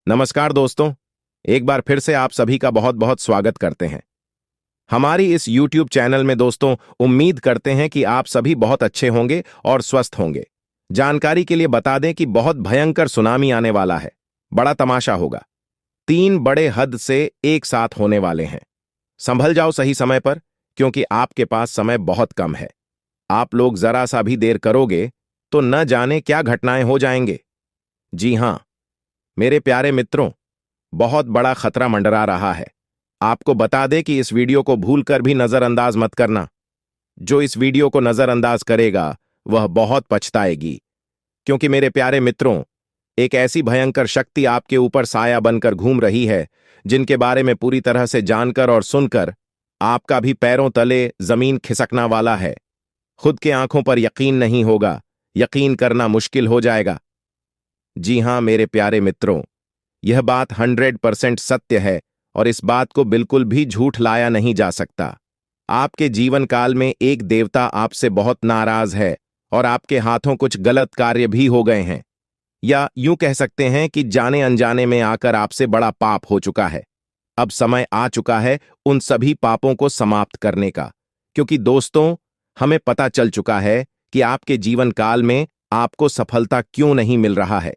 नमस्कार दोस्तों। एक बार फिर से आप सभी का बहुत बहुत स्वागत करते हैं हमारी इस YouTube चैनल में। दोस्तों, उम्मीद करते हैं कि आप सभी बहुत अच्छे होंगे और स्वस्थ होंगे। जानकारी के लिए बता दें कि बहुत भयंकर सुनामी आने वाला है। बड़ा तमाशा होगा। 3 बड़े हद से एक साथ होने वाले हैं। संभल जाओ सही समय पर, क्योंकि आपके पास समय बहुत कम है। आप लोग जरा सा भी देर करोगे तो न जाने क्या घटनाएं हो जाएंगे। जी हां मेरे प्यारे मित्रों, बहुत बड़ा खतरा मंडरा रहा है। आपको बता दें कि इस वीडियो को भूलकर भी नजरअंदाज मत करना। जो इस वीडियो को नजरअंदाज करेगा वह बहुत पछताएगी, क्योंकि मेरे प्यारे मित्रों, एक ऐसी भयंकर शक्ति आपके ऊपर साया बनकर घूम रही है, जिनके बारे में पूरी तरह से जानकर और सुनकर आपका भी पैरों तले जमीन खिसकना वाला है। खुद के आंखों पर यकीन नहीं होगा, यकीन करना मुश्किल हो जाएगा। जी हां मेरे प्यारे मित्रों, यह बात 100% सत्य है और इस बात को बिल्कुल भी झूठ लाया नहीं जा सकता। आपके जीवन काल में एक देवता आपसे बहुत नाराज है और आपके हाथों कुछ गलत कार्य भी हो गए हैं, या यूं कह सकते हैं कि जाने अनजाने में आकर आपसे बड़ा पाप हो चुका है। अब समय आ चुका है उन सभी पापों को समाप्त करने का, क्योंकि दोस्तों, हमें पता चल चुका है कि आपके जीवन काल में आपको सफलता क्यों नहीं मिल रहा है।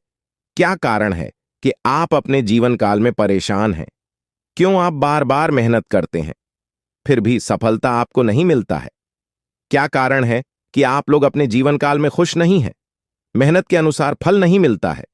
क्या कारण है कि आप अपने जीवन काल में परेशान हैं? क्यों आप बार बार मेहनत करते हैं फिर भी सफलता आपको नहीं मिलता है? क्या कारण है कि आप लोग अपने जीवन काल में खुश नहीं हैं? मेहनत के अनुसार फल नहीं मिलता है।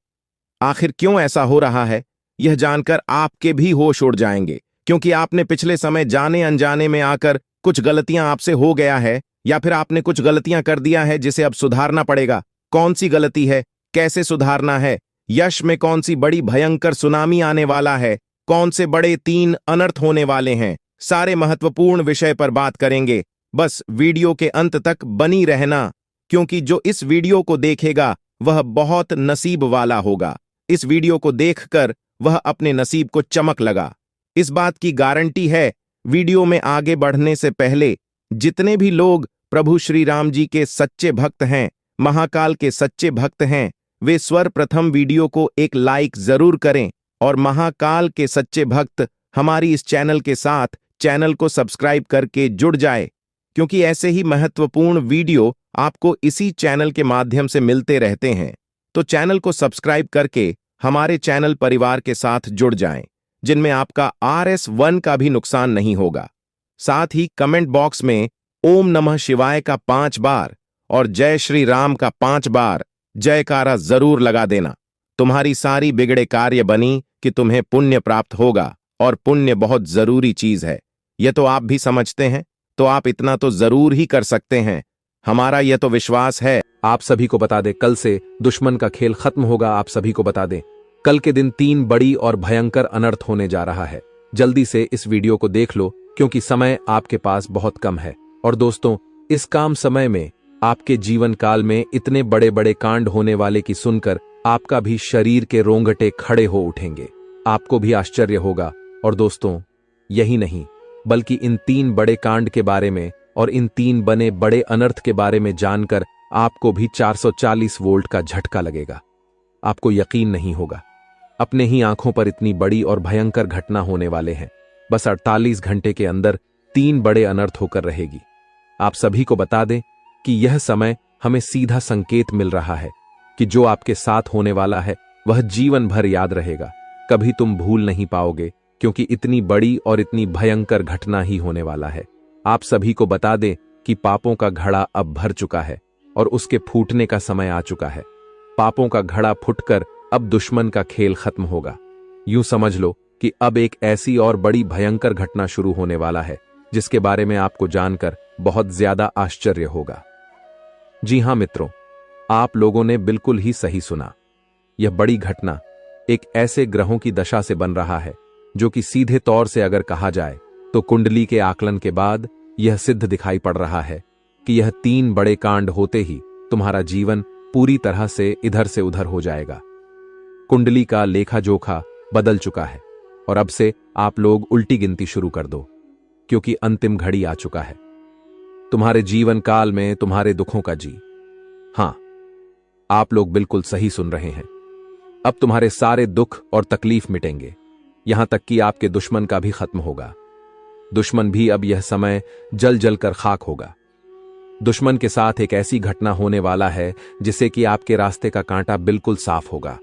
आखिर क्यों ऐसा हो रहा है? यह जानकर आपके भी होश उड़ जाएंगे, क्योंकि आपने पिछले समय जाने अनजाने में आकर कुछ गलतियां आपसे हो गया है, या फिर आपने कुछ गलतियां कर दिया है जिसे अब सुधारना पड़ेगा। कौन सी गलती है? कैसे सुधारना है? यश में कौन सी बड़ी भयंकर सुनामी आने वाला है? कौन से बड़े 3 अनर्थ होने वाले हैं? सारे महत्वपूर्ण विषय पर बात करेंगे। बस वीडियो के अंत तक बनी रहना, क्योंकि जो इस वीडियो को देखेगा वह बहुत नसीब वाला होगा। इस वीडियो को देखकर वह अपने नसीब को चमक लगा। इस बात की गारंटी है। वीडियो में आगे बढ़ने से पहले जितने भी लोग प्रभु श्री राम जी के सच्चे भक्त हैं, महाकाल के सच्चे भक्त हैं, वे सर्वप्रथम वीडियो को एक लाइक जरूर करें और महाकाल के सच्चे भक्त हमारी इस चैनल के साथ चैनल को सब्सक्राइब करके जुड़ जाए, क्योंकि ऐसे ही महत्वपूर्ण वीडियो आपको इसी चैनल के माध्यम से मिलते रहते हैं। तो चैनल को सब्सक्राइब करके हमारे चैनल परिवार के साथ जुड़ जाएं, जिनमें आपका RS1 का भी नुकसान नहीं होगा। साथ ही कमेंट बॉक्स में ओम नमः शिवाय का 5 बार और जय श्री राम का 5 बार जयकारा जरूर लगा देना। तुम्हारी सारी बिगड़े कार्य बनी कि तुम्हें पुण्य प्राप्त होगा, और पुण्य बहुत जरूरी चीज है। यह तो आप भी समझते हैं, तो आप इतना तो जरूर ही कर सकते हैं। हमारा यह तो विश्वास है। आप सभी को बता दें, कल से दुश्मन का खेल खत्म होगा। आप सभी को बता दें, कल के दिन 3 बड़ी और भयंकर अनर्थ होने जा रहा है। जल्दी से इस वीडियो को देख लो, क्योंकि समय आपके पास बहुत कम है। और दोस्तों, इस काम समय में आपके जीवन काल में इतने बड़े बड़े कांड होने वाले की सुनकर आपका भी शरीर के रोंगटे खड़े हो उठेंगे। आपको भी आश्चर्य होगा। और दोस्तों, यही नहीं, बल्कि इन 3 बड़े कांड के बारे में और इन 3 बने बड़े अनर्थ के बारे में जानकर आपको भी 440 वोल्ट का झटका लगेगा। आपको यकीन नहीं होगा। अपने ही आंखों पर इतनी बड़ी और भयंकर घटना होने वाले हैं। बस 48 घंटे के अंदर 3 बड़े अनर्थ होकर रहेगी। आप सभी को बता दें कि यह समय हमें सीधा संकेत मिल रहा है कि जो आपके साथ होने वाला है वह जीवन भर याद रहेगा। कभी तुम भूल नहीं पाओगे, क्योंकि इतनी बड़ी और इतनी भयंकर घटना ही होने वाला है। आप सभी को बता दें कि पापों का घड़ा अब भर चुका है और उसके फूटने का समय आ चुका है। पापों का घड़ा फुटकर अब दुश्मन का खेल खत्म होगा। यूं समझ लो कि अब एक ऐसी और बड़ी भयंकर घटना शुरू होने वाला है, जिसके बारे में आपको जानकर बहुत ज्यादा आश्चर्य होगा। जी हां मित्रों, आप लोगों ने बिल्कुल ही सही सुना। यह बड़ी घटना एक ऐसे ग्रहों की दशा से बन रहा है, जो कि सीधे तौर से अगर कहा जाए तो कुंडली के आकलन के बाद यह सिद्ध दिखाई पड़ रहा है कि यह 3 बड़े कांड होते ही तुम्हारा जीवन पूरी तरह से इधर से उधर हो जाएगा। कुंडली का लेखा जोखा बदल चुका है और अब से आप लोग उल्टी गिनती शुरू कर दो, क्योंकि अंतिम घड़ी आ चुका है तुम्हारे जीवन काल में तुम्हारे दुखों का। जी हां, आप लोग बिल्कुल सही सुन रहे हैं। अब तुम्हारे सारे दुख और तकलीफ मिटेंगे, यहां तक कि आपके दुश्मन का भी खत्म होगा। दुश्मन भी अब यह समय जल जल कर खाक होगा। दुश्मन के साथ एक ऐसी घटना होने वाला है जिससे कि आपके रास्ते का कांटा बिल्कुल साफ होगा।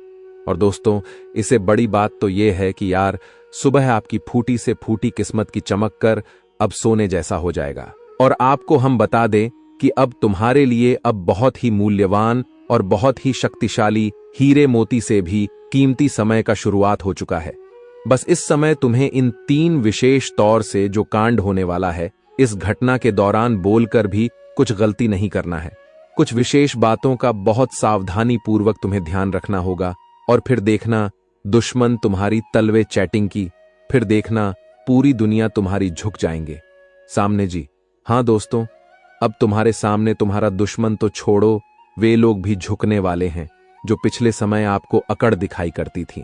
और दोस्तों, इससे बड़ी बात तो यह है कि यार, सुबह आपकी फूटी से फूटी किस्मत की चमक कर अब सोने जैसा हो जाएगा। और आपको हम बता दें कि अब तुम्हारे लिए अब बहुत ही मूल्यवान और बहुत ही शक्तिशाली हीरे मोती से भी कीमती समय का शुरुआत हो चुका है। बस इस समय तुम्हें इन 3 विशेष तौर से जो कांड होने वाला है, इस घटना के दौरान बोलकर भी कुछ गलती नहीं करना है। कुछ विशेष बातों का बहुत सावधानी पूर्वक तुम्हें ध्यान रखना होगा। और फिर देखना दुश्मन तुम्हारी तलवे चैटिंग की, फिर देखना पूरी दुनिया तुम्हारी झुक जाएंगे सामने जी। हाँ दोस्तों, अब तुम्हारे सामने तुम्हारा दुश्मन तो छोड़ो, वे लोग भी झुकने वाले हैं जो पिछले समय आपको अकड़ दिखाई करती थी।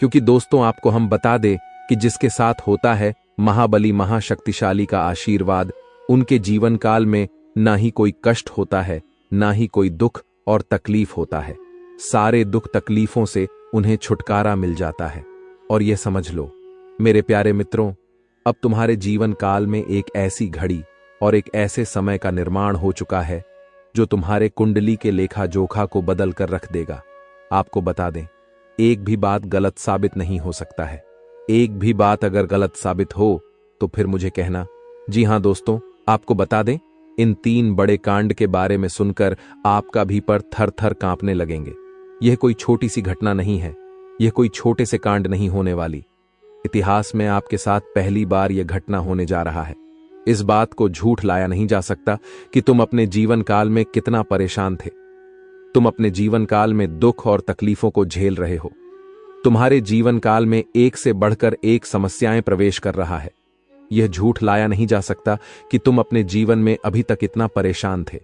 क्योंकि दोस्तों, आपको हम बता दें कि जिसके साथ होता है महाबली महाशक्तिशाली का आशीर्वाद, उनके जीवन काल में ना ही कोई कष्ट होता है, ना ही कोई दुख और तकलीफ होता है। सारे दुख तकलीफों से उन्हें छुटकारा मिल जाता है। और यह समझ लो मेरे प्यारे मित्रों, अब तुम्हारे जीवन काल में एक ऐसी घड़ी और एक ऐसे समय का निर्माण हो चुका है जो तुम्हारे कुंडली के लेखा जोखा को बदल कर रख देगा। आपको बता दें, एक भी बात गलत साबित नहीं हो सकता है। एक भी बात अगर गलत साबित हो तो फिर मुझे कहना। जी हां दोस्तों, आपको बता दें, इन 3 बड़े कांड के बारे में सुनकर आपका भी पर थर थर कांपने लगेंगे। यह कोई छोटी सी घटना नहीं है, यह कोई छोटे से कांड नहीं होने वाली। इतिहास में आपके साथ पहली बार यह घटना होने जा रहा है। इस बात को झूठ लाया नहीं जा सकता कि तुम अपने जीवन काल में कितना परेशान थे। तुम अपने जीवन काल में दुख और तकलीफों को झेल रहे हो। तुम्हारे जीवन काल में एक से बढ़कर एक समस्याएं प्रवेश कर रहा है। यह झूठ लाया नहीं जा सकता कि तुम अपने जीवन में अभी तक इतना परेशान थे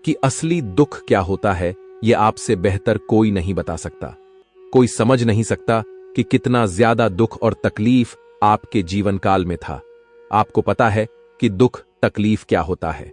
कि असली दुख क्या होता है यह आपसे बेहतर कोई नहीं बता सकता। कोई समझ नहीं सकता कि कितना ज्यादा दुख और तकलीफ आपके जीवन काल में था। आपको पता है कि दुख तकलीफ क्या होता है,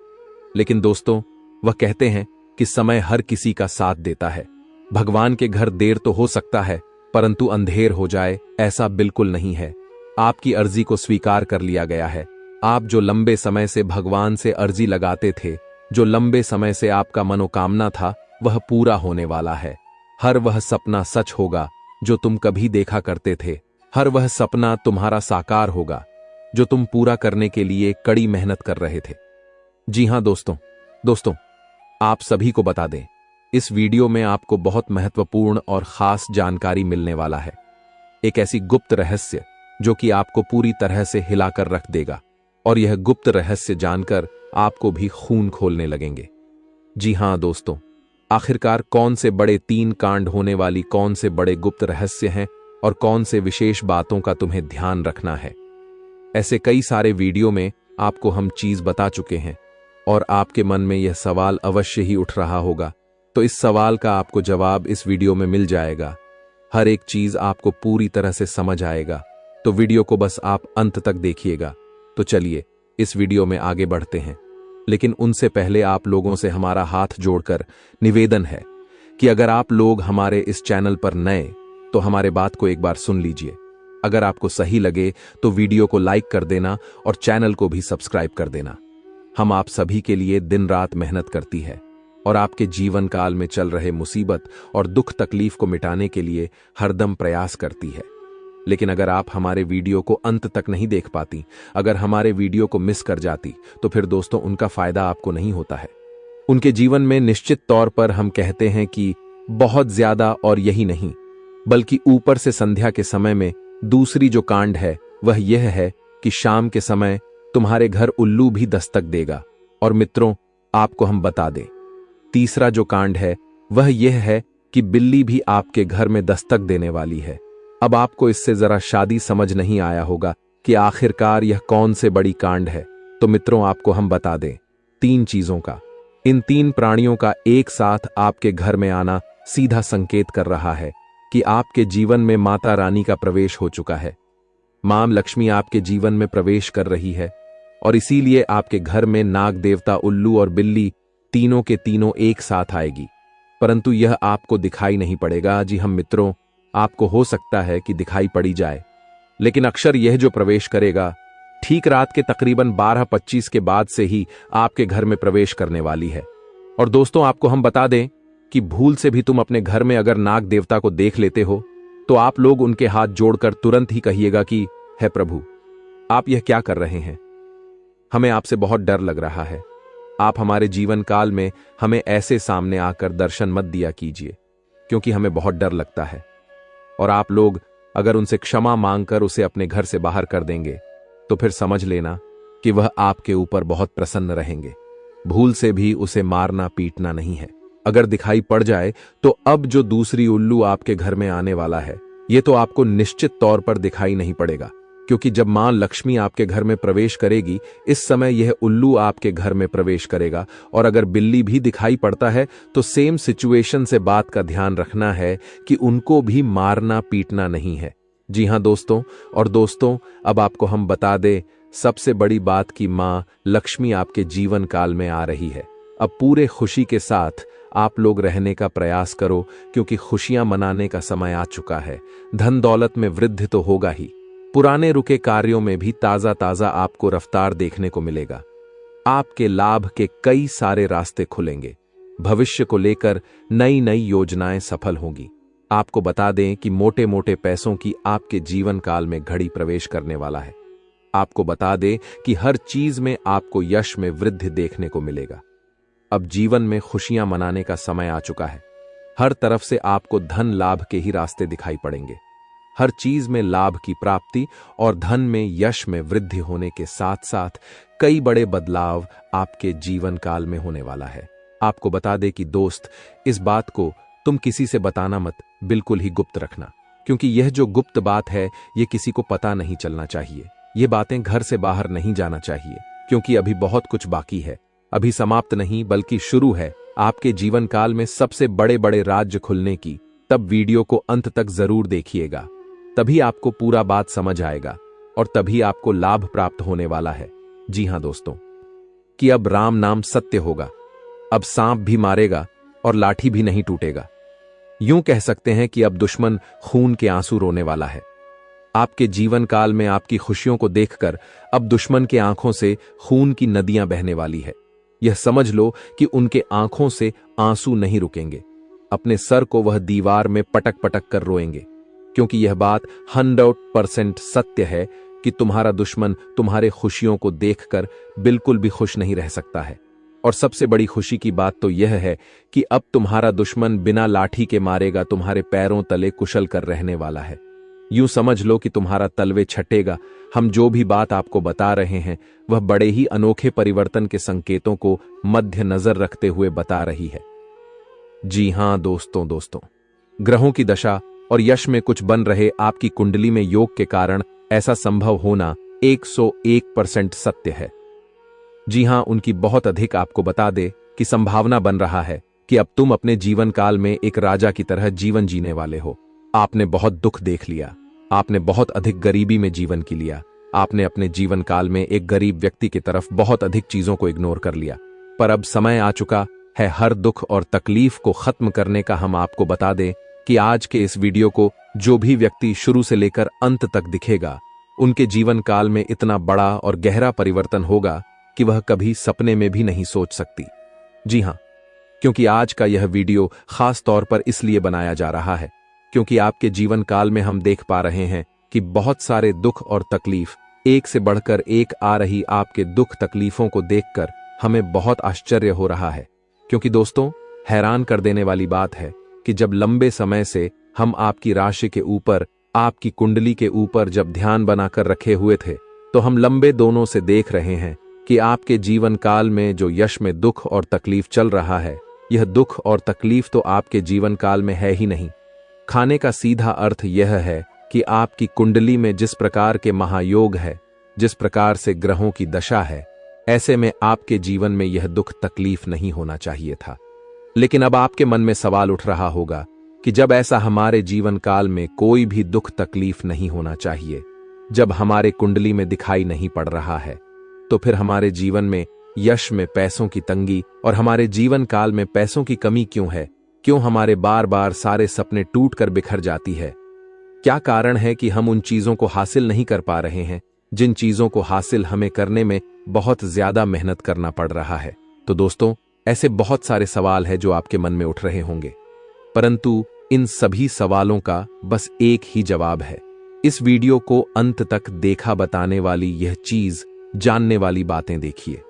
लेकिन दोस्तों, वह कहते हैं कि समय हर किसी का साथ देता है। भगवान के घर देर तो हो सकता है, परंतु अंधेर हो जाए ऐसा बिल्कुल नहीं है। आपकी अर्जी को स्वीकार कर लिया गया है। आप जो लंबे समय से भगवान से अर्जी लगाते थे, जो लंबे समय से आपका मनोकामना था, वह पूरा होने वाला है। हर वह सपना सच होगा जो तुम कभी देखा करते थे। हर वह सपना तुम्हारा साकार होगा जो तुम पूरा करने के लिए कड़ी मेहनत कर रहे थे। जी हां दोस्तों, आप सभी को बता दें, इस वीडियो में आपको बहुत महत्वपूर्ण और खास जानकारी मिलने वाला है। एक ऐसी गुप्त रहस्य जो कि आपको पूरी तरह से हिलाकर रख देगा। और यह गुप्त रहस्य जानकर आपको भी खून खोलने लगेंगे। जी हां दोस्तों, आखिरकार कौन से बड़े 3 कांड होने वाली कौन से बड़े गुप्त रहस्य हैं और कौन से विशेष बातों का तुम्हें ध्यान रखना है। ऐसे कई सारे वीडियो में आपको हम चीज बता चुके हैं और आपके मन में यह सवाल अवश्य ही उठ रहा होगा। तो इस सवाल का आपको जवाब इस वीडियो में मिल जाएगा। हर एक चीज आपको पूरी तरह से समझ आएगा। तो वीडियो को बस आप अंत तक देखिएगा। तो चलिए इस वीडियो में आगे बढ़ते हैं, लेकिन उनसे पहले आप लोगों से हमारा हाथ जोड़कर निवेदन है कि अगर आप लोग हमारे इस चैनल पर नए तो हमारे बात को एक बार सुन लीजिए। अगर आपको सही लगे तो वीडियो को लाइक कर देना और चैनल को भी सब्सक्राइब कर देना। हम आप सभी के लिए दिन रात मेहनत करती है और आपके जीवन काल में चल रहे मुसीबत और दुख तकलीफ को मिटाने के लिए हरदम प्रयास करती है। लेकिन अगर आप हमारे वीडियो को अंत तक नहीं देख पाती, अगर हमारे वीडियो को मिस कर जाती, तो फिर दोस्तों उनका फायदा आपको नहीं होता है। उनके जीवन में निश्चित तौर पर हम कहते हैं कि बहुत ज्यादा, और यही नहीं बल्कि ऊपर से संध्या के समय में दूसरी जो कांड है वह यह है कि शाम के समय तुम्हारे घर उल्लू भी दस्तक देगा। और मित्रों, आपको हम बता दें, तीसरा जो कांड है वह यह है कि बिल्ली भी आपके घर में दस्तक देने वाली है। अब आपको इससे जरा शादी समझ नहीं आया होगा कि आखिरकार यह कौन से बड़ी कांड है। तो मित्रों, आपको हम बता दें, 3 चीजों का, इन 3 प्राणियों का एक साथ आपके घर में आना सीधा संकेत कर रहा है कि आपके जीवन में माता रानी का प्रवेश हो चुका है। मां लक्ष्मी आपके जीवन में प्रवेश कर रही है और इसीलिए आपके घर में नाग देवता, उल्लू और बिल्ली तीनों के तीनों एक साथ आएगी। परंतु यह आपको दिखाई नहीं पड़ेगा। जी हम मित्रों, आपको हो सकता है कि दिखाई पड़ी जाए, लेकिन अक्षर यह जो प्रवेश करेगा ठीक रात के तकरीबन 12:25 के बाद से ही आपके घर में प्रवेश करने वाली है। और दोस्तों, आपको हम बता दें कि भूल से भी तुम अपने घर में अगर नाग देवता को देख लेते हो तो आप लोग उनके हाथ जोड़कर तुरंत ही कहिएगा कि हे प्रभु, आप यह क्या कर रहे हैं? हमें आपसे बहुत डर लग रहा है। आप हमारे जीवन काल में हमें ऐसे सामने आकर दर्शन मत दिया कीजिए, क्योंकि हमें बहुत डर लगता है। और आप लोग अगर उनसे क्षमा मांगकर उसे अपने घर से बाहर कर देंगे तो फिर समझ लेना कि वह आपके ऊपर बहुत प्रसन्न रहेंगे। भूल से भी उसे मारना पीटना नहीं है। अगर दिखाई पड़ जाए तो अब जो दूसरी उल्लू आपके घर में आने वाला है, यह तो आपको निश्चित तौर पर दिखाई नहीं पड़ेगा, क्योंकि जब मां लक्ष्मी आपके घर में प्रवेश करेगी, इस समय यह उल्लू आपके घर में प्रवेश करेगा। और अगर बिल्ली भी दिखाई पड़ता है तो सेम सिचुएशन से बात का ध्यान रखना है कि उनको भी मारना पीटना नहीं है। जी हां दोस्तों, और दोस्तों अब आपको हम बता दें सबसे बड़ी बात कि मां लक्ष्मी आपके जीवन काल में आ रही है। अब पूरे खुशी के साथ आप लोग रहने का प्रयास करो, क्योंकि खुशियां मनाने का समय आ चुका है। धन दौलत में वृद्धि तो होगा ही, पुराने रुके कार्यों में भी ताजा ताजा आपको रफ्तार देखने को मिलेगा। आपके लाभ के कई सारे रास्ते खुलेंगे। भविष्य को लेकर नई नई योजनाएं सफल होंगी। आपको बता दें कि मोटे मोटे पैसों की आपके जीवन काल में घड़ी प्रवेश करने वाला है। आपको बता दें कि हर चीज में आपको यश में वृद्धि देखने को मिलेगा। अब जीवन में खुशियां मनाने का समय आ चुका है। हर तरफ से आपको धन लाभ के ही रास्ते दिखाई पड़ेंगे। हर चीज में लाभ की प्राप्ति और धन में यश में वृद्धि होने के साथ साथ कई बड़े बदलाव आपके जीवन काल में होने वाला है। आपको बता दे कि दोस्त, इस बात को तुम किसी से बताना मत, बिल्कुल ही गुप्त रखना, क्योंकि यह जो गुप्त बात है यह किसी को पता नहीं चलना चाहिए। ये बातें घर से बाहर नहीं जाना चाहिए, क्योंकि अभी बहुत कुछ बाकी है। अभी समाप्त नहीं बल्कि शुरू है आपके जीवन काल में सबसे बड़े बड़े राज्य खुलने की। तब वीडियो को अंत तक जरूर देखिएगा, तभी आपको पूरा बात समझ आएगा और तभी आपको लाभ प्राप्त होने वाला है। जी हां दोस्तों, कि अब राम नाम सत्य होगा। अब सांप भी मारेगा और लाठी भी नहीं टूटेगा। यूं कह सकते हैं कि अब दुश्मन खून के आंसू रोने वाला है। आपके जीवन काल में आपकी खुशियों को देखकर अब दुश्मन के आंखों से खून की नदियां बहने वाली है। यह समझ लो कि उनके आंखों से आंसू नहीं रुकेंगे। अपने सर को वह दीवार में पटक पटक कर रोएंगे, क्योंकि यह बात 100% सत्य है कि तुम्हारा दुश्मन तुम्हारे खुशियों को देखकर बिल्कुल भी खुश नहीं रह सकता है। और सबसे बड़ी खुशी की बात तो यह है कि अब तुम्हारा दुश्मन बिना लाठी के मारेगा तुम्हारे पैरों तले कुशल कर रहने वाला है। यूं समझ लो कि तुम्हारा तलवे छटेगा। हम जो भी बात आपको बता रहे हैं वह बड़े ही अनोखे परिवर्तन के संकेतों को मद्देनजर रखते हुए बता रही है। जी हां दोस्तों, ग्रहों की दशा और यश में कुछ बन रहे आपकी कुंडली में योग के कारण ऐसा संभव होना 101% सत्य है। जी हां, उनकी बहुत अधिक आपको बता दे कि संभावना बन रहा है कि अब तुम अपने जीवन काल में एक राजा की तरह जीवन जीने वाले हो। आपने बहुत दुख देख लिया, आपने बहुत अधिक गरीबी में जीवन की लिया, आपने अपने जीवन काल में एक गरीब व्यक्ति की तरफ बहुत अधिक चीजों को इग्नोर कर लिया। पर अब समय आ चुका है हर दुख और तकलीफ को खत्म करने का। हम आपको बता दें कि आज के इस वीडियो को जो भी व्यक्ति शुरू से लेकर अंत तक दिखेगा, उनके जीवन काल में इतना बड़ा और गहरा परिवर्तन होगा कि वह कभी सपने में भी नहीं सोच सकती। जी हां, क्योंकि आज का यह वीडियो खास तौर पर इसलिए बनाया जा रहा है क्योंकि आपके जीवन काल में हम देख पा रहे हैं कि बहुत सारे दुख और तकलीफ एक से बढ़कर एक आ रही। आपके दुख तकलीफों को देखकर हमें बहुत आश्चर्य हो रहा है, क्योंकि दोस्तों हैरान कर देने वाली बात है कि जब लंबे समय से हम आपकी राशि के ऊपर, आपकी कुंडली के ऊपर जब ध्यान बनाकर रखे हुए थे, तो हम लंबे दोनों से देख रहे हैं कि आपके जीवन काल में जो यश में दुख और तकलीफ चल रहा है, यह दुख और तकलीफ तो आपके जीवन काल में है ही नहीं। खाने का सीधा अर्थ यह है कि आपकी कुंडली में जिस प्रकार के महायोग है, जिस प्रकार से ग्रहों की दशा है, ऐसे में आपके जीवन में यह दुख तकलीफ नहीं होना चाहिए था। लेकिन अब आपके मन में सवाल उठ रहा होगा कि जब ऐसा हमारे जीवन काल में कोई भी दुख तकलीफ नहीं होना चाहिए, जब हमारे कुंडली में दिखाई नहीं पड़ रहा है, तो फिर हमारे जीवन में यश में पैसों की तंगी और हमारे जीवन काल में पैसों की कमी क्यों है? क्यों हमारे बार बार सारे सपने टूट कर बिखर जाती है? क्या कारण है कि हम उन चीजों को हासिल नहीं कर पा रहे हैं जिन चीजों को हासिल हमें करने में बहुत ज्यादा मेहनत करना पड़ रहा है? तो दोस्तों, ऐसे बहुत सारे सवाल हैं जो आपके मन में उठ रहे होंगे, परंतु इन सभी सवालों का बस एक ही जवाब है। इस वीडियो को अंत तक देखा बताने वाली यह चीज, जानने वाली बातें देखिए।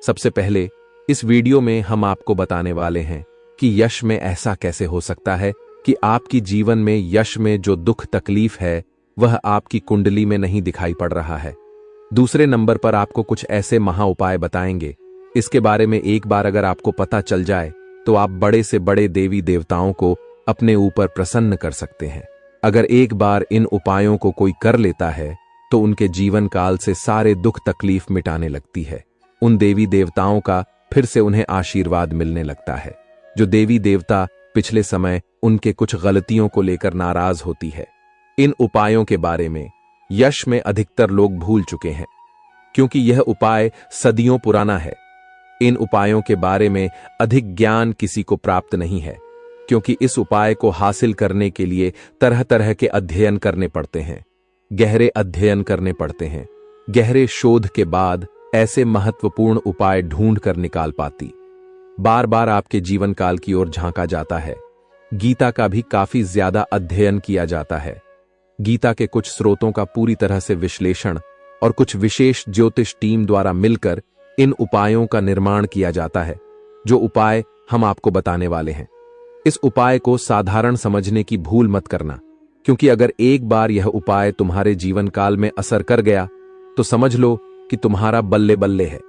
सबसे पहले इस वीडियो में हम आपको बताने वाले हैं कि यश में ऐसा कैसे हो सकता है कि आपकी जीवन में यश में जो दुख तकलीफ है वह आपकी कुंडली में नहीं दिखाई पड़ रहा है। दूसरे नंबर पर आपको कुछ ऐसे महा उपाय बताएंगे, इसके बारे में एक बार अगर आपको पता चल जाए तो आप बड़े से बड़े देवी देवताओं को अपने ऊपर प्रसन्न कर सकते हैं। अगर एक बार इन उपायों को कोई कर लेता है तो उनके जीवन काल से सारे दुख तकलीफ मिटाने लगती है। उन देवी देवताओं का फिर से उन्हें आशीर्वाद मिलने लगता है। जो देवी देवता पिछले समय उनके कुछ गलतियों को लेकर नाराज होती है। इन उपायों के बारे में यश में अधिकतर लोग भूल चुके हैं, क्योंकि यह उपाय सदियों पुराना है। इन उपायों के बारे में अधिक ज्ञान किसी को प्राप्त नहीं है, क्योंकि इस उपाय को हासिल करने के लिए तरह तरह के अध्ययन करने पड़ते हैं, गहरे अध्ययन करने पड़ते हैं। गहरे शोध के बाद ऐसे महत्वपूर्ण उपाय ढूंढ कर निकाल पाती। बार बार आपके जीवन काल की ओर झांका जाता है। गीता का भी काफी ज्यादा अध्ययन किया जाता है। गीता के कुछ स्रोतों का पूरी तरह से विश्लेषण और कुछ विशेष ज्योतिष टीम द्वारा मिलकर इन उपायों का निर्माण किया जाता है, जो उपाय हम आपको बताने वाले हैं। इस उपाय को साधारण समझने की भूल मत करना, क्योंकि अगर एक बार यह उपाय तुम्हारे जीवन काल में असर कर गया तो समझ लो कि तुम्हारा बल्ले बल्ले है।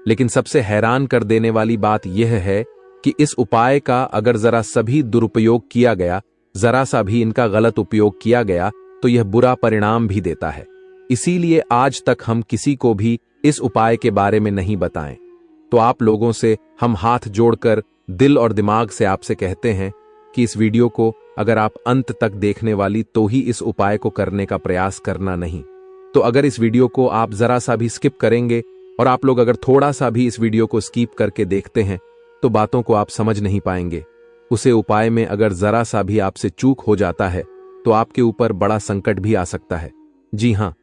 लेकिन सबसे हैरान कर देने वाली बात यह है कि इस उपाय का अगर जरा सा भी दुरुपयोग किया गया, जरा सा भी इनका गलत उपयोग किया गया, तो यह बुरा परिणाम भी देता है। इसीलिए आज तक हम किसी को भी इस उपाय के बारे में नहीं बताएं। तो आप लोगों से हम हाथ जोड़कर दिल और दिमाग से आपसे कहते हैं कि इस वीडियो को अगर आप अंत तक देखने वाली तो ही इस उपाय को करने का प्रयास करना नहीं। तो अगर इस वीडियो को आप जरा सा भी स्किप करेंगे और आप लोग अगर थोड़ा सा भी इस वीडियो को स्किप करके देखते हैं तो बातों को आप समझ नहीं पाएंगे। उसे उपाय में अगर जरा सा भी आपसे चूक हो जाता है तो आपके ऊपर बड़ा संकट भी आ सकता है। जी हाँ,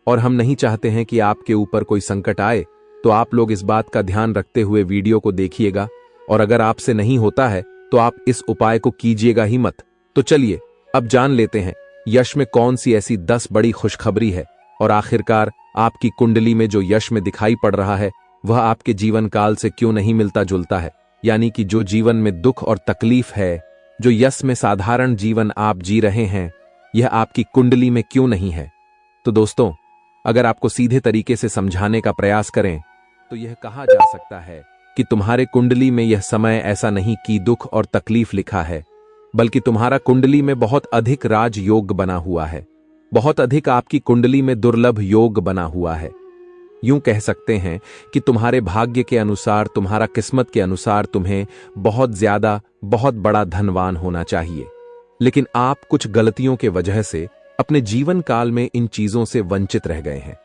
और हम नहीं चाहते हैं कि आपके ऊपर कोई संकट आए, तो आप लोग इस बात का ध्यान रखते हुए वीडियो को देखिएगा। और अगर आपसे नहीं होता है तो आप इस उपाय को कीजिएगा ही मत। तो चलिए अब जान लेते हैं यश में कौन सी ऐसी 10 बड़ी खुशखबरी है, और आखिरकार आपकी कुंडली में जो यश में दिखाई पड़ रहा है वह आपके जीवन काल से क्यों नहीं मिलता जुलता है। यानी कि जो जीवन में दुख और तकलीफ है, जो यश में साधारण जीवन आप जी रहे हैं, यह आपकी कुंडली में क्यों नहीं है। तो दोस्तों, अगर आपको सीधे तरीके से समझाने का प्रयास करें तो यह कहा जा सकता है कि तुम्हारे कुंडली में यह समय ऐसा नहीं कि दुख और तकलीफ लिखा है, बल्कि तुम्हारा कुंडली में बहुत अधिक राज योग बना हुआ है। बहुत अधिक आपकी कुंडली में दुर्लभ योग बना हुआ है। यूं कह सकते हैं कि तुम्हारे भाग्य के अनुसार, तुम्हारा किस्मत के अनुसार तुम्हें बहुत ज्यादा, बहुत बड़ा धनवान होना चाहिए। लेकिन आप कुछ गलतियों के वजह से अपने जीवन काल में इन चीजों से वंचित रह गए हैं।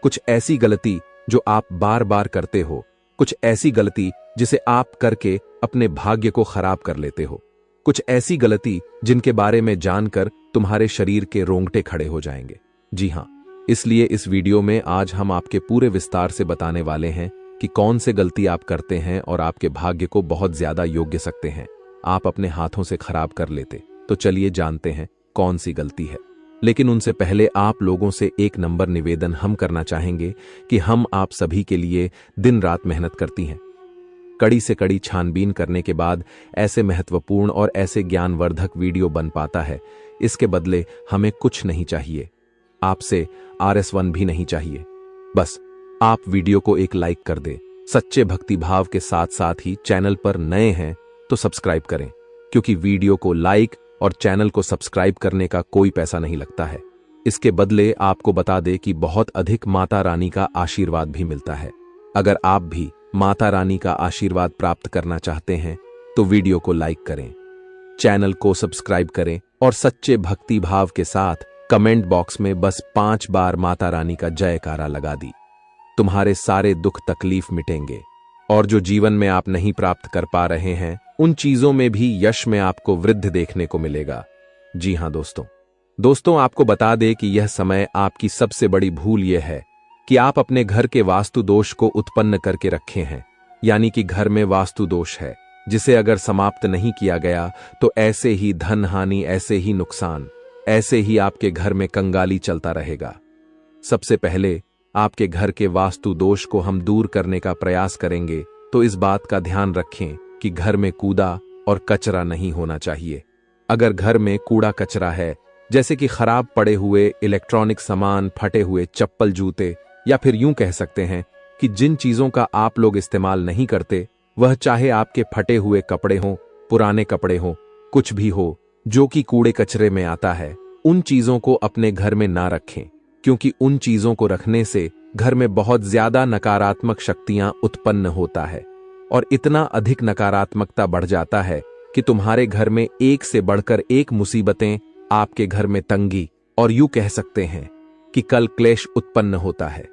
कुछ ऐसी गलती जो आप बार बार करते हो, कुछ ऐसी गलती जिसे आप करके अपने भाग्य को खराब कर लेते हो, कुछ ऐसी गलती जिनके बारे में जानकर तुम्हारे शरीर के रोंगटे खड़े हो जाएंगे। जी हाँ, इसलिए इस वीडियो में आज हम आपके पूरे विस्तार से बताने वाले हैं कि कौन से गलती आप करते हैं और आपके भाग्य को बहुत ज्यादा योग्य सकते हैं आप अपने हाथों से खराब कर लेते। तो चलिए जानते हैं कौन सी गलती है। लेकिन उनसे पहले आप लोगों से एक नंबर निवेदन हम करना चाहेंगे कि हम आप सभी के लिए दिन रात मेहनत करती हैं। कड़ी से कड़ी छानबीन करने के बाद ऐसे महत्वपूर्ण और ऐसे ज्ञानवर्धक वीडियो बन पाता है। इसके बदले हमें कुछ नहीं चाहिए, आपसे RS1 भी नहीं चाहिए। बस आप वीडियो को एक लाइक कर दें। सच्चे भक्ति भाव के साथ साथ ही चैनल पर नए हैं तो सब्सक्राइब करें, क्योंकि वीडियो को लाइक और चैनल को सब्सक्राइब करने का कोई पैसा नहीं लगता है। इसके बदले आपको बता दें कि बहुत अधिक माता रानी का आशीर्वाद भी मिलता है। अगर आप भी माता रानी का आशीर्वाद प्राप्त करना चाहते हैं तो वीडियो को लाइक करें, चैनल को सब्सक्राइब करें और सच्चे भक्ति भाव के साथ कमेंट बॉक्स में बस 5 बार माता रानी का जयकारा लगा दी। तुम्हारे सारे दुख तकलीफ मिटेंगे और जो जीवन में आप नहीं प्राप्त कर पा रहे हैं उन चीजों में भी यश में आपको वृद्धि देखने को मिलेगा। जी हां दोस्तों, दोस्तों, आपको बता दें कि यह समय आपकी सबसे बड़ी भूल यह है कि आप अपने घर के वास्तु दोष को उत्पन्न करके रखे हैं। यानी कि घर में वास्तु दोष है, जिसे अगर समाप्त नहीं किया गया तो ऐसे ही धन हानि, ऐसे ही नुकसान, ऐसे ही आपके घर में कंगाली चलता रहेगा। सबसे पहले आपके घर के वास्तु दोष को हम दूर करने का प्रयास करेंगे, तो इस बात का ध्यान रखें कि घर में कूड़ा और कचरा नहीं होना चाहिए। अगर घर में कूड़ा कचरा है, जैसे कि खराब पड़े हुए इलेक्ट्रॉनिक सामान, फटे हुए चप्पल, जूते, या फिर यूं कह सकते हैं कि जिन चीजों का आप लोग इस्तेमाल नहीं करते, वह चाहे आपके फटे हुए कपड़े हों, पुराने कपड़े हों, कुछ भी हो जो कि कूड़े कचरे में आता है, उन चीजों को अपने घर में ना रखें, क्योंकि उन चीजों को रखने से घर में बहुत ज्यादा नकारात्मक शक्तियां उत्पन्न होता है और इतना अधिक नकारात्मकता बढ़ जाता है कि तुम्हारे घर में एक से बढ़कर एक मुसीबतें, आपके घर में तंगी और यूं कह सकते हैं कि कल क्लेश उत्पन्न होता है।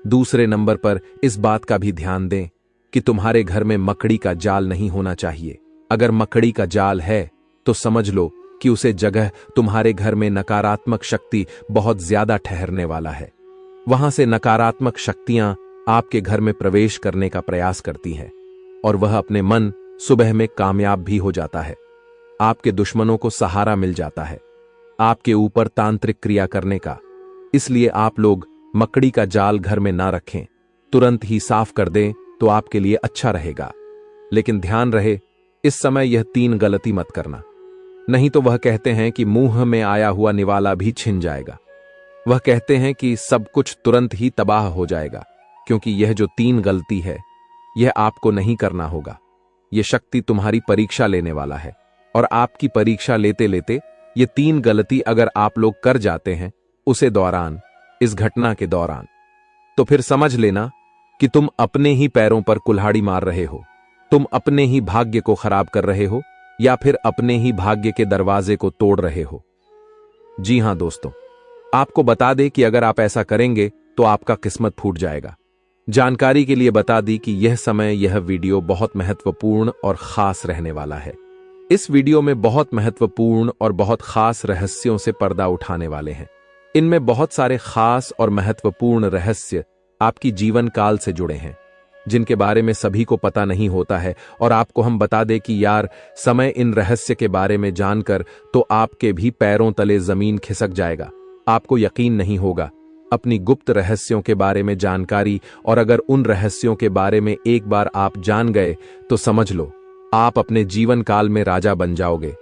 दूसरे नंबर पर इस बात का भी ध्यान दें कि तुम्हारे घर में मकड़ी का जाल नहीं होना चाहिए। अगर मकड़ी का जाल है तो समझ लो कि उसे जगह तुम्हारे घर में नकारात्मक शक्ति बहुत ज्यादा ठहरने वाला है। वहां से नकारात्मक शक्तियां आपके घर में प्रवेश करने का प्रयास करती हैं और वह अपने मन सुबह में कामयाब भी हो जाता है। आपके दुश्मनों को सहारा मिल जाता है आपके ऊपर तांत्रिक क्रिया करने का। इसलिए आप लोग मकड़ी का जाल घर में ना रखें, तुरंत ही साफ कर दें तो आपके लिए अच्छा रहेगा। लेकिन ध्यान रहे, इस समय यह 3 गलती मत करना, नहीं तो वह कहते हैं कि मुंह में आया हुआ निवाला भी छिन जाएगा। वह कहते हैं कि सब कुछ तुरंत ही तबाह हो जाएगा, क्योंकि यह जो 3 गलती है, यह आपको नहीं करना होगा। यह शक्ति तुम्हारी परीक्षा लेने वाला है और आपकी परीक्षा लेते लेते ये 3 गलती अगर आप लोग कर जाते हैं उसे दौरान, इस घटना के दौरान, तो फिर समझ लेना कि तुम अपने ही पैरों पर कुल्हाड़ी मार रहे हो, तुम अपने ही भाग्य को खराब कर रहे हो या फिर अपने ही भाग्य के दरवाजे को तोड़ रहे हो। जी हां दोस्तों, आपको बता दें कि अगर आप ऐसा करेंगे तो आपका किस्मत फूट जाएगा। जानकारी के लिए बता दी कि यह समय, यह वीडियो बहुत महत्वपूर्ण और खास रहने वाला है। इस वीडियो में बहुत महत्वपूर्ण और बहुत खास रहस्यों से पर्दा उठाने वाले हैं। इनमें बहुत सारे खास और महत्वपूर्ण रहस्य आपकी जीवन काल से जुड़े हैं, जिनके बारे में सभी को पता नहीं होता है। और आपको हम बता दें कि यार, समय इन रहस्य के बारे में जानकर तो आपके भी पैरों तले जमीन खिसक जाएगा। आपको यकीन नहीं होगा अपनी गुप्त रहस्यों के बारे में जानकारी, और अगर उन रहस्यों के बारे में एक बार आप जान गए तो समझ लो आप अपने जीवन काल में राजा बन जाओगे।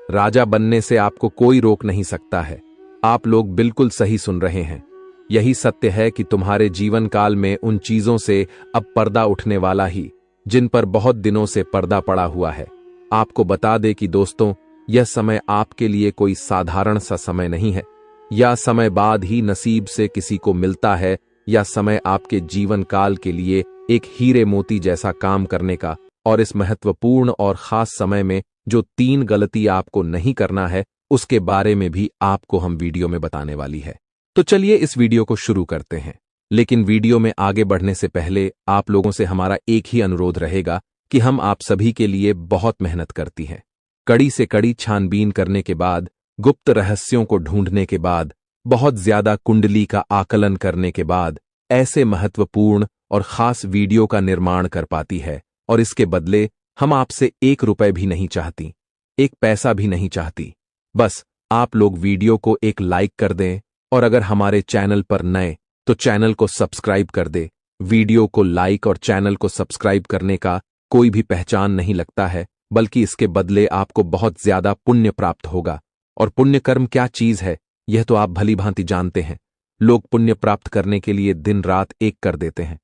राजा बनने से आपको कोई रोक नहीं सकता है। आप लोग बिल्कुल सही सुन रहे हैं। यही सत्य है कि तुम्हारे जीवन काल में उन चीजों से अब पर्दा उठने वाला ही, जिन पर बहुत दिनों से पर्दा पड़ा हुआ है। आपको बता दे कि दोस्तों, यह समय आपके लिए कोई साधारण सा समय नहीं है, या समय बाद ही नसीब से किसी को मिलता है, या समय आपके जीवन काल के लिए एक हीरे मोती जैसा काम करने का। और इस महत्वपूर्ण और खास समय में जो 3 गलती आपको नहीं करना है, उसके बारे में भी आपको हम वीडियो में बताने वाली है। तो चलिए इस वीडियो को शुरू करते हैं। लेकिन वीडियो में आगे बढ़ने से पहले आप लोगों से हमारा एक ही अनुरोध रहेगा कि हम आप सभी के लिए बहुत मेहनत करती हैं। कड़ी से कड़ी छानबीन करने के बाद, गुप्त रहस्यों को ढूंढने के बाद, बहुत ज्यादा कुंडली का आकलन करने के बाद ऐसे महत्वपूर्ण और खास वीडियो का निर्माण कर पाती है। और इसके बदले हम आपसे 1 रुपए भी नहीं चाहती, 1 पैसा भी नहीं चाहती। बस आप लोग वीडियो को एक लाइक कर दें, और अगर हमारे चैनल पर नए तो चैनल को सब्सक्राइब कर दे। वीडियो को लाइक और चैनल को सब्सक्राइब करने का कोई भी पहचान नहीं लगता है, बल्कि इसके बदले आपको बहुत ज्यादा पुण्य प्राप्त होगा। और पुण्य कर्म क्या चीज है, यह तो आप भली भांति जानते हैं। लोग पुण्य प्राप्त करने के लिए दिन रात एक कर देते हैं,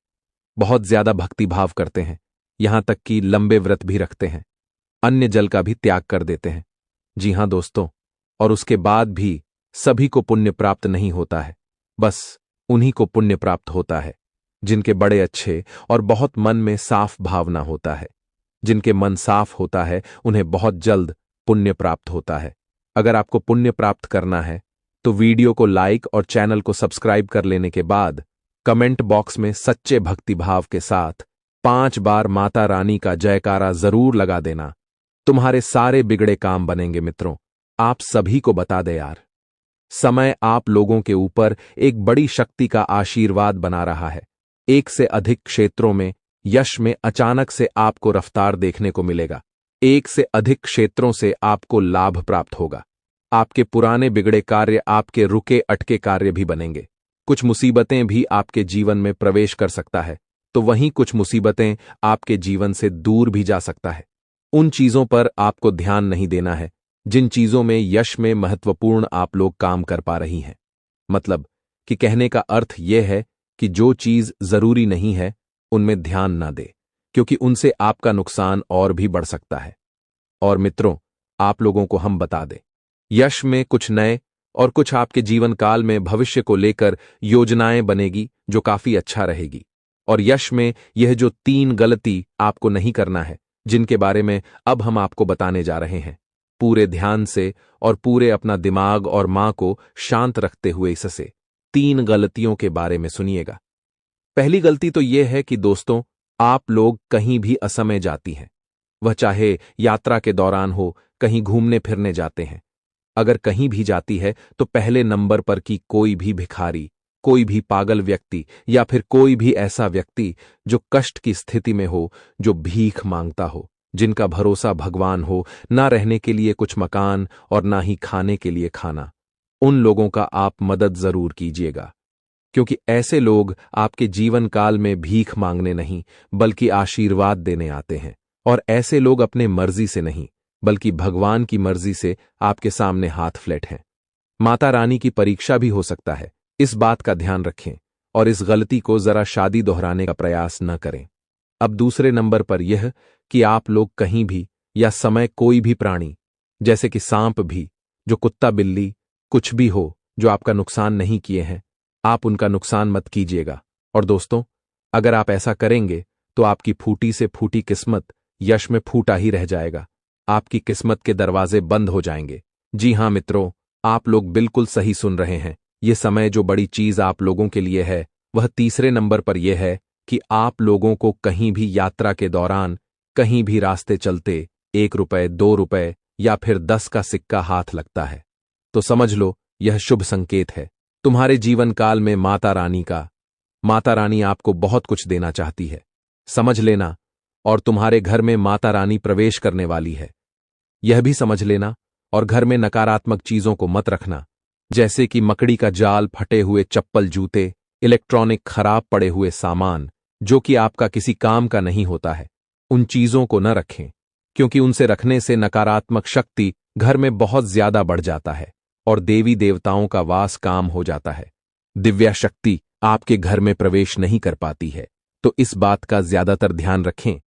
बहुत ज्यादा भक्ति भाव करते हैं, यहां तक कि लंबे व्रत भी रखते हैं, अन्य जल का भी त्याग कर देते हैं। जी हां दोस्तों, और उसके बाद भी सभी को पुण्य प्राप्त नहीं होता है। बस उन्हीं को पुण्य प्राप्त होता है जिनके बड़े अच्छे और बहुत मन में साफ भावना होता है। जिनके मन साफ होता है उन्हें बहुत जल्द पुण्य प्राप्त होता है। अगर आपको पुण्य प्राप्त करना है तो वीडियो को लाइक और चैनल को सब्सक्राइब कर लेने के बाद कमेंट बॉक्स में सच्चे भक्ति भाव के साथ 5 बार माता रानी का जयकारा जरूर लगा देना। तुम्हारे सारे बिगड़े काम बनेंगे मित्रों। आप सभी को बता दे यार, समय आप लोगों के ऊपर एक बड़ी शक्ति का आशीर्वाद बना रहा है। एक से अधिक क्षेत्रों में यश में अचानक से आपको रफ्तार देखने को मिलेगा। एक से अधिक क्षेत्रों से आपको लाभ प्राप्त होगा। आपके पुराने बिगड़े कार्य आपके रुके अटके कार्य भी बनेंगे। कुछ मुसीबतें भी आपके जीवन में प्रवेश कर सकता है, तो वहीं कुछ मुसीबतें आपके जीवन से दूर भी जा सकता है। उन चीजों पर आपको ध्यान नहीं देना है जिन चीजों में यश में महत्वपूर्ण आप लोग काम कर पा रही हैं। मतलब कि कहने का अर्थ यह है कि जो चीज जरूरी नहीं है उनमें ध्यान ना दे, क्योंकि उनसे आपका नुकसान और भी बढ़ सकता है। और मित्रों, आप लोगों को हम बता दें, यश में कुछ नए और कुछ आपके जीवन काल में भविष्य को लेकर योजनाएं बनेगी जो काफी अच्छा रहेगी। और यश में यह जो 3 गलती आपको नहीं करना है, जिनके बारे में अब हम आपको बताने जा रहे हैं, पूरे ध्यान से और पूरे अपना दिमाग और मां को शांत रखते हुए इससे 3 गलतियों के बारे में सुनिएगा। पहली गलती तो यह है कि दोस्तों, आप लोग कहीं भी असमय जाती हैं। वह चाहे यात्रा के दौरान हो, कहीं घूमने फिरने जाते हैं। अगर कहीं भी जाती है तो पहले नंबर पर की कोई भी भिखारी, कोई भी पागल व्यक्ति या फिर कोई भी ऐसा व्यक्ति जो कष्ट की स्थिति में हो, जो भीख मांगता हो, जिनका भरोसा भगवान हो, ना रहने के लिए कुछ मकान और ना ही खाने के लिए खाना, उन लोगों का आप मदद जरूर कीजिएगा। क्योंकि ऐसे लोग आपके जीवन काल में भीख मांगने नहीं बल्कि आशीर्वाद देने आते हैं। और ऐसे लोग अपने मर्जी से नहीं बल्कि भगवान की मर्जी से आपके सामने हाथ फ्लैट हैं। माता रानी की परीक्षा भी हो सकता है, इस बात का ध्यान रखें और इस गलती को जरा शादी दोहराने का प्रयास न करें। अब दूसरे नंबर पर यह कि आप लोग कहीं भी या समय कोई भी प्राणी, जैसे कि सांप भी, जो कुत्ता बिल्ली कुछ भी हो, जो आपका नुकसान नहीं किए हैं, आप उनका नुकसान मत कीजिएगा। और दोस्तों, अगर आप ऐसा करेंगे तो आपकी फूटी से फूटी किस्मत यश में फूटा ही रह जाएगा। आपकी किस्मत के दरवाजे बंद हो जाएंगे। जी हां मित्रों, आप लोग बिल्कुल सही सुन रहे हैं। ये समय जो बड़ी चीज आप लोगों के लिए है, वह तीसरे नंबर पर यह है कि आप लोगों को कहीं भी यात्रा के दौरान, कहीं भी रास्ते चलते 1 रुपए, 2 रुपए या फिर 10 का सिक्का हाथ लगता है, तो समझ लो यह शुभ संकेत है। तुम्हारे जीवन काल में माता रानी आपको बहुत कुछ देना चाहती है, समझ लेना। और तुम्हारे घर में माता रानी प्रवेश करने वाली है, यह भी समझ लेना। और घर में नकारात्मक चीजों को मत रखना, जैसे कि मकड़ी का जाल, फटे हुए चप्पल, जूते, इलेक्ट्रॉनिक खराब पड़े हुए सामान जो कि आपका किसी काम का नहीं होता है, उन चीजों को न रखें, क्योंकि उनसे रखने से नकारात्मक शक्ति घर में बहुत ज्यादा बढ़ जाता है और देवी देवताओं का वास काम हो जाता है। दिव्या शक्ति आपके घर में प्रवेश नहीं कर पाती है, तो इस बात का ज्यादातर ध्यान रखें।